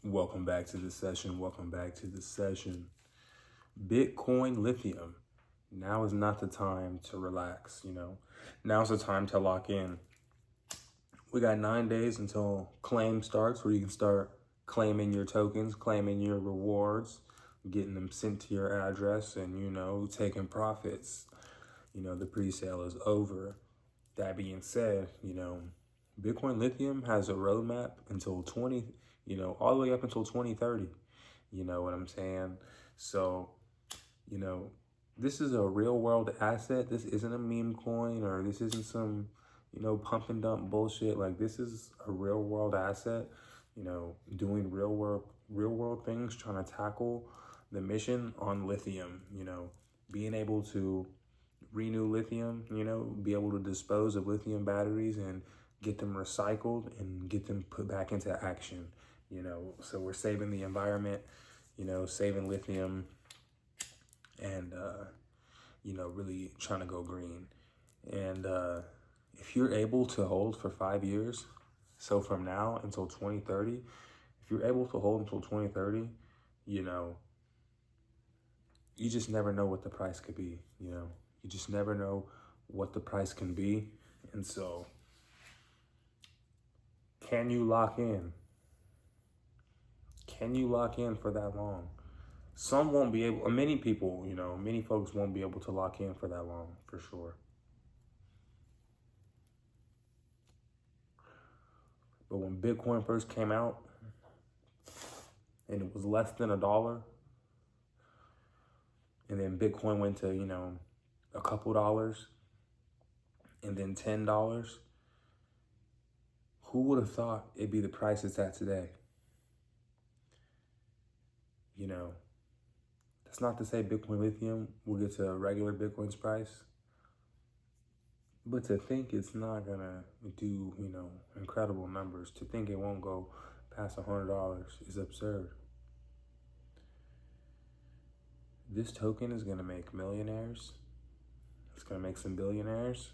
Welcome back to the session. Welcome back to the session. Bitcoin lithium. Now is not the time to relax, Now's the time to lock in. We got 9 days until claim starts, where you can start claiming your tokens, claiming your rewards, getting them sent to your address, and, taking profits. The pre-sale is over. That being said, Bitcoin lithium has a roadmap until all the way up until 2030. You know what I'm saying? So, this is a real world asset. This isn't a meme coin, or this isn't some, pump and dump bullshit. Like, this is a real world asset, doing real world things, trying to tackle the mission on lithium, being able to renew lithium, be able to dispose of lithium batteries and get them recycled and get them put back into action, So we're saving the environment, saving lithium, and, really trying to go green. And if you're able to hold for 5 years, so from now until 2030, if you're able to hold until 2030, you just never know what the price could be, You just never know what the price can be. And so, can you lock in? Can you lock in for that long? Some won't be able, many people, many folks won't be able to lock in for that long, for sure. But when Bitcoin first came out, and it was less than $1, and then Bitcoin went to, a couple dollars, and then $10, who would have thought it'd be the price it's at today? That's not to say Bitcoin lithium will get to a regular Bitcoin's price, but to think it's not gonna do, incredible numbers, to think it won't go past $100 is absurd. This token is gonna make millionaires. It's gonna make some billionaires.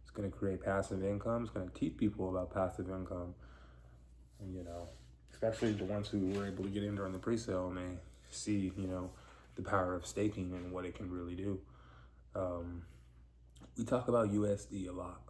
It's gonna create passive income. It's gonna teach people about passive income. And, especially the ones who were able to get in during the pre-sale, and they see, the power of staking and what it can really do. We talk about USD a lot.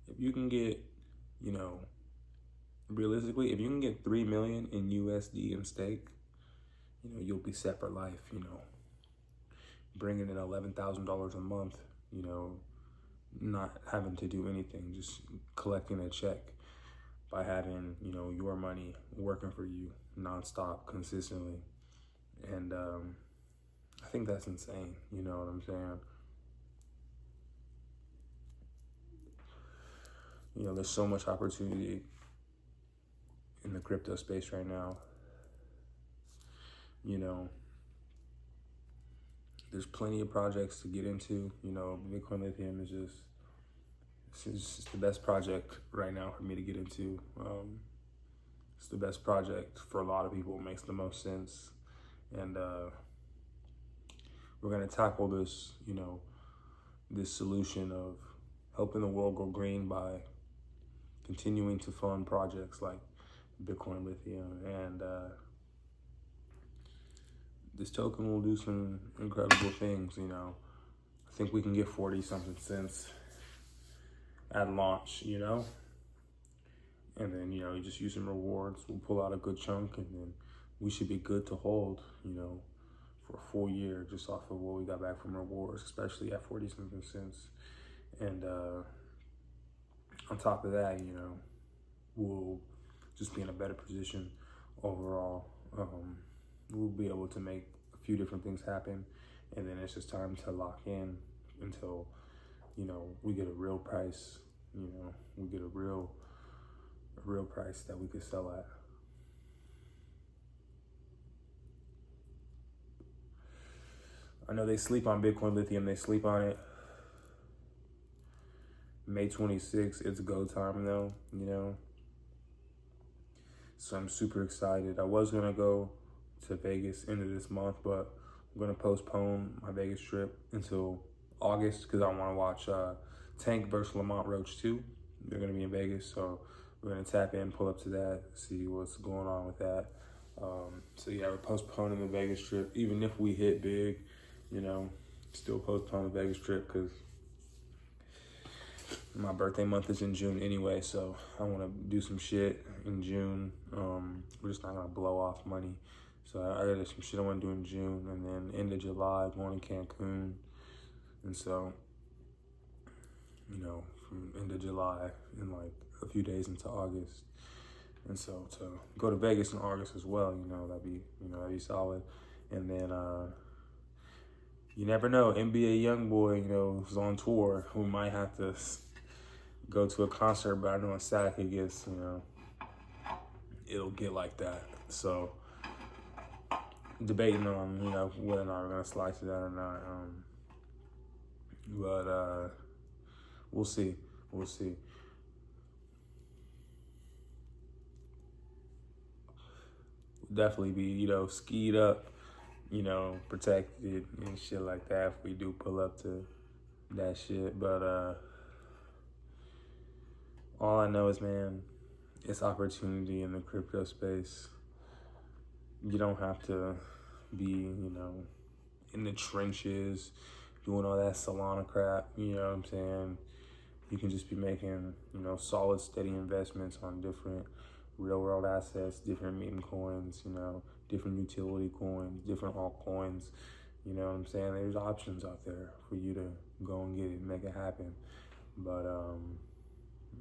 If you can get, realistically, if you can get 3 million in USD in stake, you'll be set for life, bringing in $11,000 a month, not having to do anything, just collecting a check by having, your money working for you nonstop, consistently. And I think that's insane, you know what I'm saying? There's so much opportunity in the crypto space right now. There's plenty of projects to get into. Bitcoin Lithium is just the best project right now for me to get into. It's the best project for a lot of people. It makes the most sense. And we're gonna tackle this, this solution of helping the world go green by continuing to fund projects like Bitcoin Lithium. And this token will do some incredible things, I think we can get 40 something cents at launch, and then, you just use some rewards. We'll pull out a good chunk, and then we should be good to hold, for a full year, just off of what we got back from rewards, especially at 40 something cents. And on top of that, we'll just be in a better position overall. We'll be able to make a few different things happen, and then it's just time to lock in until, we get a real price, we get a real price that we could sell at. I know they sleep on Bitcoin Lithium, they sleep on it. May 26th, it's go time though, So I'm super excited. I was gonna go to Vegas end of this month, but I'm gonna postpone my Vegas trip until August because I want to watch Tank versus Lamont Roach 2. They're going to be in Vegas, so we're going to tap in, pull up to that, see what's going on with that. So yeah, we're postponing the Vegas trip. Even if we hit big, you know, still postpone the Vegas trip because my birthday month is in June anyway, so I want to do some shit in June. We're just not going to blow off money. So I got some shit I want to do in June, and then end of July, going to Cancun. And so, you know, from end of July and like a few days into August. And so to go to Vegas in August as well, that'd be solid. And then you never know, NBA YoungBoy, is on tour. We might have to go to a concert, but I know in SAC it gets, it'll get like that. So debating on, whether or not we're gonna slide to that or not. But we'll see. We'll see. Definitely be, skied up, protected and shit like that if we do pull up to that shit. But all I know is, man, it's opportunity in the crypto space. You don't have to be, in the trenches doing all that Solana crap, you know what I'm saying? You can just be making, solid, steady investments on different real world assets, different meme coins, different utility coins, different altcoins. You know what I'm saying? There's options out there for you to go and get it and make it happen. But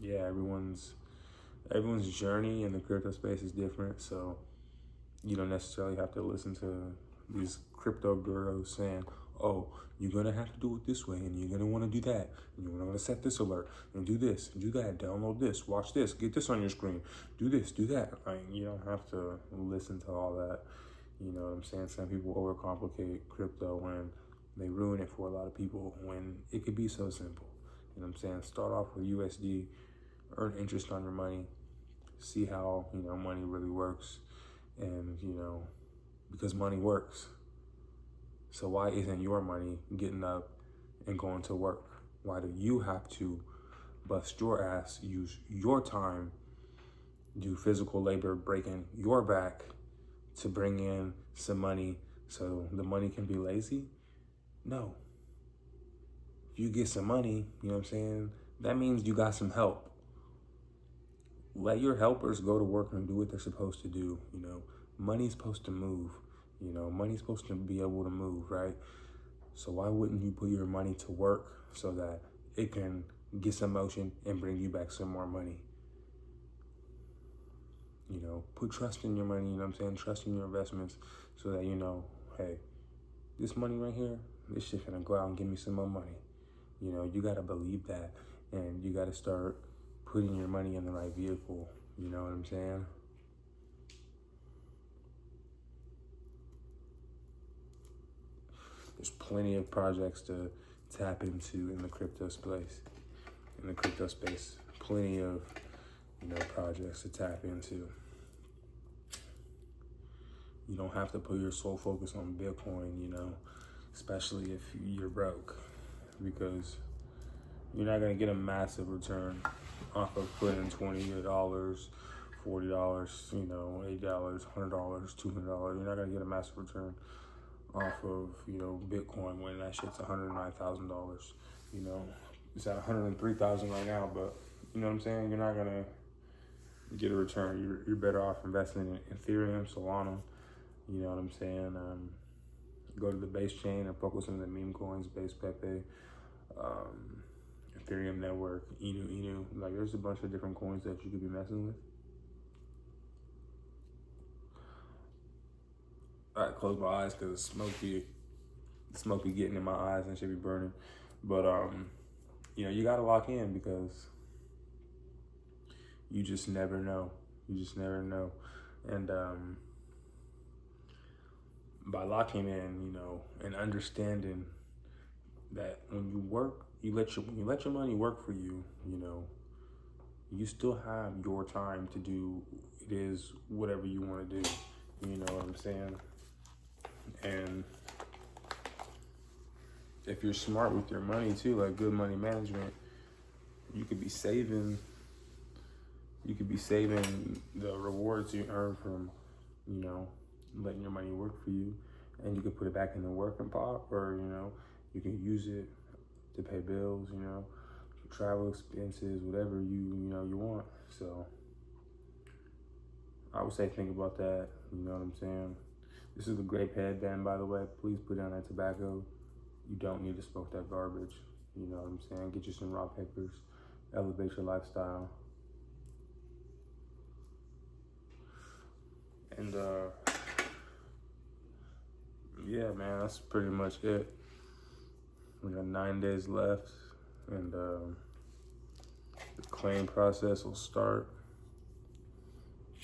yeah, everyone's journey in the crypto space is different, so you don't necessarily have to listen to these crypto gurus saying, oh, you're gonna have to do it this way, and you're gonna wanna do that, and you're gonna set this alert, and do this, and do that, download this, watch this, get this on your screen, do this, do that. Like, you don't have to listen to all that. You know what I'm saying? Some people overcomplicate crypto when they ruin it for a lot of people when it could be so simple. You know what I'm saying? Start off with USD, earn interest on your money, see how, money really works, and, because money works. So why isn't your money getting up and going to work? Why do you have to bust your ass, use your time, do physical labor, breaking your back to bring in some money so the money can be lazy? No. If you get some money, you know what I'm saying, that means you got some help. Let your helpers go to work and do what they're supposed to do. Money's supposed to move. Money's supposed to be able to move, right? So why wouldn't you put your money to work so that it can get some motion and bring you back some more money? Put trust in your money, you know what I'm saying? Trust in your investments so that, hey, this money right here, this shit gonna go out and give me some more money. You gotta believe that, and you gotta start putting your money in the right vehicle. You know what I'm saying? There's plenty of projects to tap into in the crypto space. Plenty of, projects to tap into. You don't have to put your sole focus on Bitcoin, especially if you're broke, because you're not gonna get a massive return off of putting $20, $40, $80, $100, $200. You're not gonna get a massive return off of, Bitcoin when that shit's $109,000. It's at 103,000 right now, but you know what I'm saying? You're not gonna get a return. You're better off investing in Ethereum, Solana. You know what I'm saying? Go to the base chain and focus on the meme coins, Base Pepe, Ethereum network, Inu. Like, there's a bunch of different coins that you could be messing with. All right, close my eyes because the smoke be getting in my eyes and should be burning. But you gotta lock in because you just never know. And by locking in, and understanding that when you work, you let your money work for you. You still have your time to do whatever you want to do. You know what I'm saying? And if you're smart with your money too, like good money management, you could be saving the rewards you earn from, you know, letting your money work for you, and you can put it back in the working pot, or, you know, you can use it to pay bills, you know, travel expenses, whatever you want. So I would say think about that, you know what I'm saying? This is a great headband, by the way. Please put down that tobacco. You don't need to smoke that garbage, you know what I'm saying? Get you some raw papers, elevate your lifestyle. And yeah, man, that's pretty much it. We got 9 days left, and the claim process will start.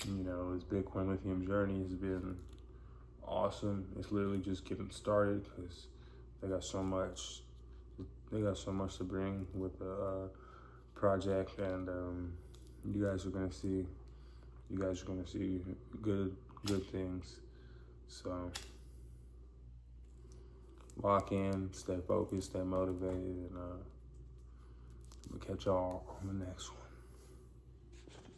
You know, this Bitcoin Lithium journey has been awesome. It's literally just getting started because they got so much to bring with the project, and you guys are gonna see good things. So lock in, stay focused, stay motivated, and we'll catch y'all on the next one.